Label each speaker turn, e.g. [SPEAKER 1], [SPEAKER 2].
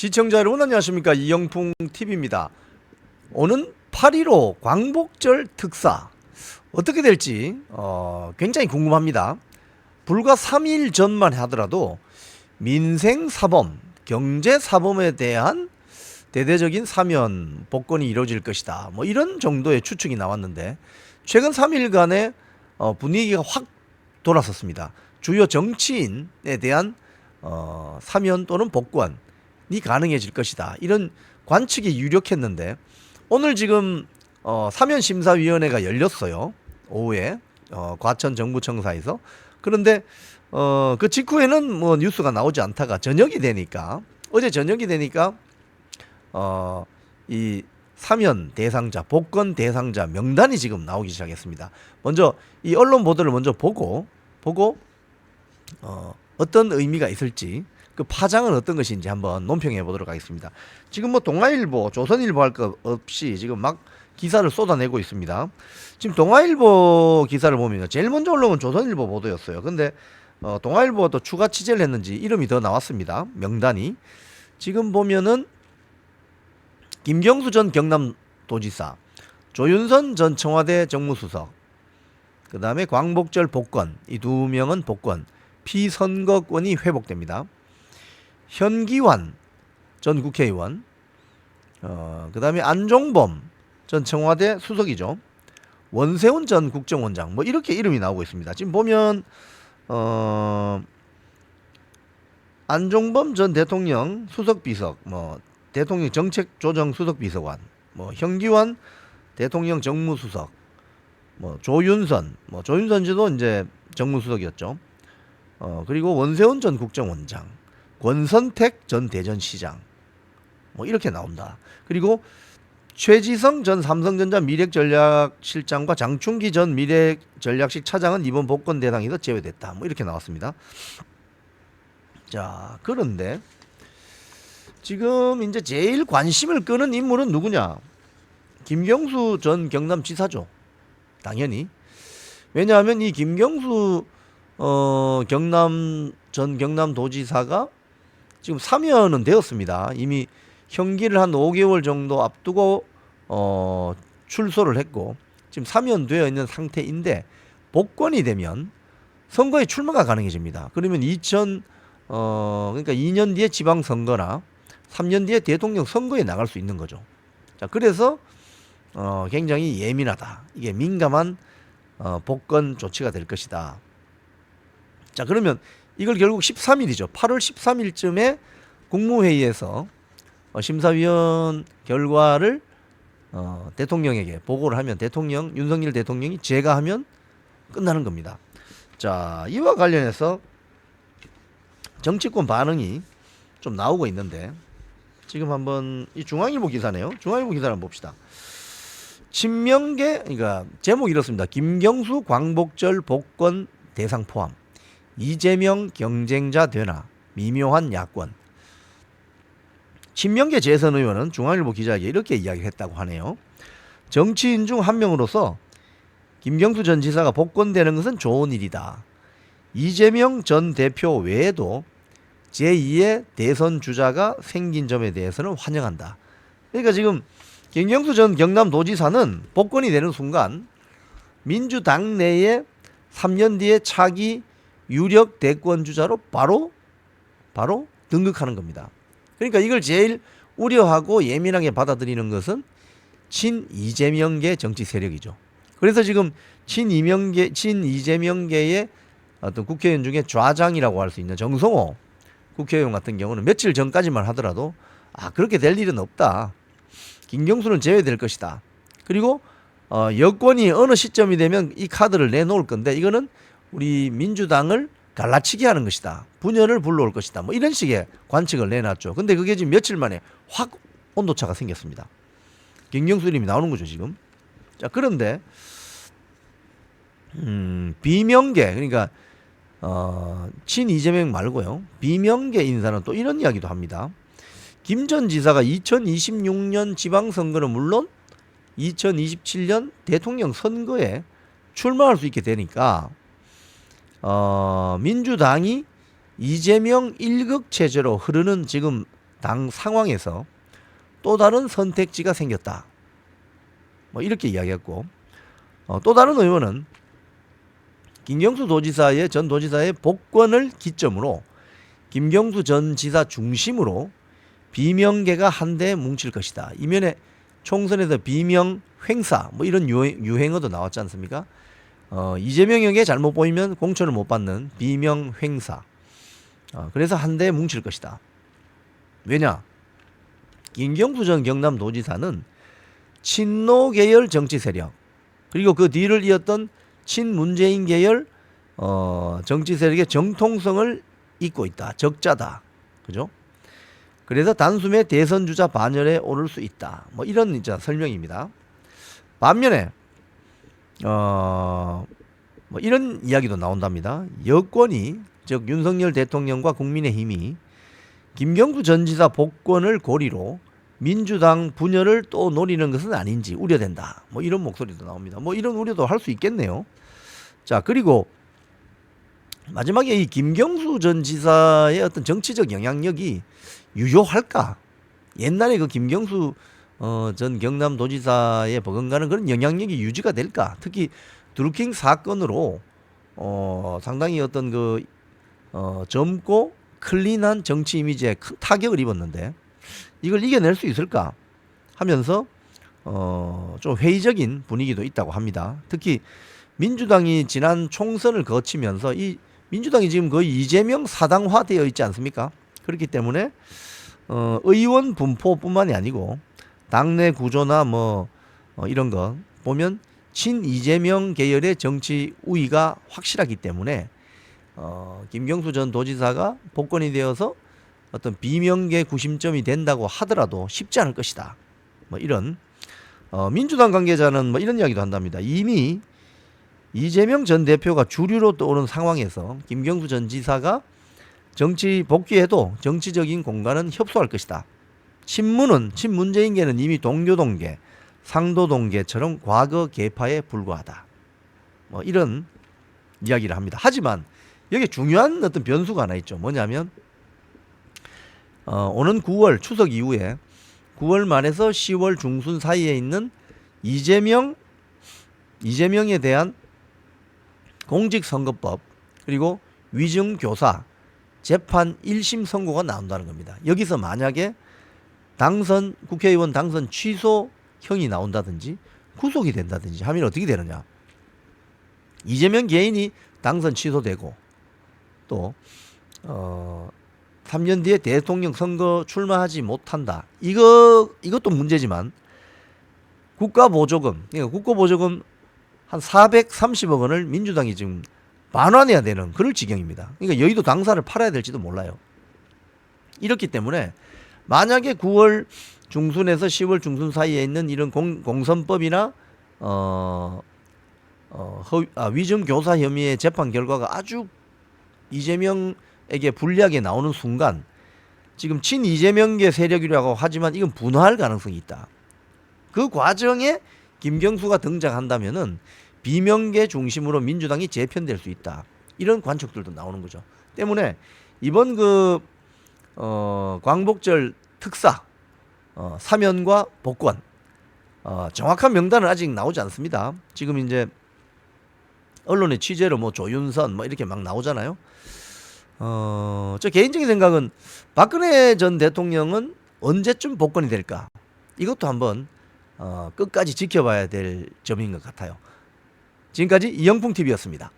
[SPEAKER 1] 시청자 여러분 안녕하십니까. 이영풍 TV입니다. 오는 8.15 광복절 특사 어떻게 될지 굉장히 궁금합니다. 불과 3일 전만 하더라도 민생사범, 경제사범에 대한 대대적인 사면 복권이 이루어질 것이다, 뭐 이런 정도의 추측이 나왔는데 최근 3일간의 분위기가 확 돌아섰습니다. 주요 정치인에 대한 사면 또는 복권이 가능해질 것이다, 이런 관측이 유력했는데 오늘 지금 사면심사위원회가 열렸어요. 오후에 과천 정부청사에서. 그런데 그 직후에는 뭐 뉴스가 나오지 않다가 저녁이 되니까, 어제 저녁이 되니까 이 사면 대상자, 복권 대상자 명단이 지금 나오기 시작했습니다. 먼저 이 언론 보도를 먼저 보고 어떤 의미가 있을지, 그 파장은 어떤 것인지 한번 논평해 보도록 하겠습니다. 지금 뭐 동아일보, 조선일보 할 것 없이 지금 막 기사를 쏟아내고 있습니다. 지금 동아일보 기사를 보면 제일 먼저 올라온 조선일보 보도였어요. 근데 동아일보가 또 추가 취재를 했는지 이름이 더 나왔습니다. 명단이. 지금 보면은 김경수 전 경남도지사, 조윤선 전 청와대 정무수석, 그 다음에 광복절 복권, 이 두 명은 복권, 피선거권이 회복됩니다. 현기환 전 국회의원, 그 다음에 안종범 전 청와대 수석이죠. 원세훈 전 국정원장, 뭐 이렇게 이름이 나오고 있습니다. 지금 보면 안종범 전 대통령 수석비석, 뭐 대통령 정책조정 수석비서관, 뭐 현기환 대통령 정무수석, 뭐 조윤선 씨도 이제 정무수석이었죠. 그리고 원세훈 전 국정원장, 권선택 전 대전시장, 뭐 이렇게 나온다. 그리고 최지성 전 삼성전자 미래전략실장과 장충기 전 미래전략실 차장은 이번 복권 대상에서 제외됐다, 뭐 이렇게 나왔습니다. 자, 그런데 지금 이제 제일 관심을 끄는 인물은 누구냐? 김경수 전 경남지사죠. 당연히. 왜냐하면 이 김경수 전 경남도지사가 지금 사면은 되었습니다. 이미 형기를 한 5개월 정도 앞두고 출소를 했고 지금 사면되어 있는 상태인데, 복권이 되면 선거에 출마가 가능해집니다. 그러면 그러니까 2년 뒤에 지방선거나 3년 뒤에 대통령 선거에 나갈 수 있는 거죠. 자, 그래서 굉장히 예민하다, 이게 민감한 복권 조치가 될 것이다. 자, 그러면 이걸 결국 13일이죠. 8월 13일쯤에 국무회의에서 심사위원 결과를 대통령에게 보고를 하면 윤석열 대통령이 제가하면 끝나는 겁니다. 자, 이와 관련해서 정치권 반응이 좀 나오고 있는데, 지금 한번 이 중앙일보 기사네요. 중앙일보 기사를 한번 봅시다. 친명계, 그러니까 제목이 이렇습니다. 김경수 광복절 복권 대상 포함, 이재명 경쟁자 되나, 미묘한 야권. 친명계 재선 의원은 중앙일보 기자에게 이렇게 이야기를 했다고 하네요. 정치인 중 한 명으로서 김경수 전 지사가 복권되는 것은 좋은 일이다. 이재명 전 대표 외에도 제2의 대선 주자가 생긴 점에 대해서는 환영한다. 그러니까 지금 김경수 전 경남도지사는 복권이 되는 순간 민주당 내에 3년 뒤에 차기 유력 대권 주자로 바로 등극하는 겁니다. 그러니까 이걸 제일 우려하고 예민하게 받아들이는 것은 친이재명계 정치 세력이죠. 그래서 지금 친이재명계의 어떤 국회의원 중에 좌장이라고 할 수 있는 정성호 국회의원 같은 경우는 며칠 전까지만 하더라도 그렇게 될 일은 없다, 김경수는 제외될 것이다, 그리고 여권이 어느 시점이 되면 이 카드를 내놓을 건데 이거는 우리 민주당을 갈라치기 하는 것이다, 분열을 불러올 것이다, 뭐 이런 식의 관측을 내놨죠. 근데 그게 지금 며칠 만에 확 온도차가 생겼습니다. 김경수 이름이 나오는 거죠 지금. 자, 그런데 비명계, 그러니까 친이재명 말고요, 비명계 인사는 또 이런 이야기도 합니다. 김 전 지사가 2026년 지방선거는 물론 2027년 대통령 선거에 출마할 수 있게 되니까 민주당이 이재명 1극 체제로 흐르는 지금 당 상황에서 또 다른 선택지가 생겼다. 뭐 이렇게 이야기했고, 또 다른 의원은 김경수 도지사의 전 도지사의 복권을 기점으로 김경수 전 지사 중심으로 비명계가 한데 뭉칠 것이다. 이면에 총선에서 비명 횡사 뭐 이런 유행어도 나왔지 않습니까? 이재명에게 잘못 보이면 공천을 못 받는 비명 횡사. 그래서 한데 뭉칠 것이다. 왜냐? 김경수 전 경남도지사는 친노 계열 정치 세력, 그리고 그 뒤를 이었던 친문재인 계열 정치 세력의 정통성을 잇고 있다. 적자다. 그죠? 그래서 단숨에 대선 주자 반열에 오를 수 있다. 뭐 이런 이제 설명입니다. 반면에 뭐 이런 이야기도 나온답니다. 여권이, 즉 윤석열 대통령과 국민의힘이 김경수 전 지사 복권을 고리로 민주당 분열을 또 노리는 것은 아닌지 우려된다. 뭐 이런 목소리도 나옵니다. 뭐 이런 우려도 할 수 있겠네요. 자, 그리고 마지막에 이 김경수 전 지사의 어떤 정치적 영향력이 유효할까? 옛날에 그 김경수 전 경남도지사의 버금가는 그런 영향력이 유지가 될까? 특히 드루킹 사건으로 상당히 어떤 그 젊고 클린한 정치 이미지에 큰 타격을 입었는데 이걸 이겨낼 수 있을까 하면서 좀 회의적인 분위기도 있다고 합니다. 특히 민주당이 지난 총선을 거치면서 이 민주당이 지금 거의 이재명 사당화 되어 있지 않습니까? 그렇기 때문에 의원 분포뿐만이 아니고 당내 구조나 뭐 이런 거 보면 친 이재명 계열의 정치 우위가 확실하기 때문에 김경수 전 도지사가 복권이 되어서 어떤 비명계 구심점이 된다고 하더라도 쉽지 않을 것이다. 뭐 이런 민주당 관계자는 뭐 이런 이야기도 한답니다. 이미 이재명 전 대표가 주류로 떠오른 상황에서 김경수 전 지사가 정치 복귀해도 정치적인 공간은 협소할 것이다. 친문재인계는 이미 동교동계, 상도동계처럼 과거 계파에 불과하다. 뭐 이런 이야기를 합니다. 하지만 여기 중요한 어떤 변수가 하나 있죠. 뭐냐면 오는 9월 추석 이후에 9월 말에서 10월 중순 사이에 있는 이재명에 대한 공직선거법 그리고 위증교사 재판 1심 선고가 나온다는 겁니다. 여기서 만약에 국회의원 당선 취소형이 나온다든지 구속이 된다든지 하면 어떻게 되느냐? 이재명 개인이 당선 취소되고 또 3년 뒤에 대통령 선거 출마하지 못한다. 이것도 문제지만 국가보조금 한 430억 원을 민주당이 지금 반환해야 되는 그럴 지경입니다. 그러니까 여의도 당사를 팔아야 될지도 몰라요. 이렇기 때문에 만약에 9월 중순에서 10월 중순 사이에 있는 이런 공선법이나 위증 교사 혐의의 재판 결과가 아주 이재명에게 불리하게 나오는 순간 지금 친 이재명계 세력이라고 하지만 이건 분화할 가능성이 있다. 그 과정에 김경수가 등장한다면은 비명계 중심으로 민주당이 재편될 수 있다. 이런 관측들도 나오는 거죠. 때문에 이번 광복절 특사 사면과 복권 정확한 명단은 아직 나오지 않습니다. 지금 이제 언론의 취재로 뭐 조윤선 뭐 이렇게 막 나오잖아요. 저 개인적인 생각은 박근혜 전 대통령은 언제쯤 복권이 될까? 이것도 한번 끝까지 지켜봐야 될 점인 것 같아요. 지금까지 이영풍TV였습니다.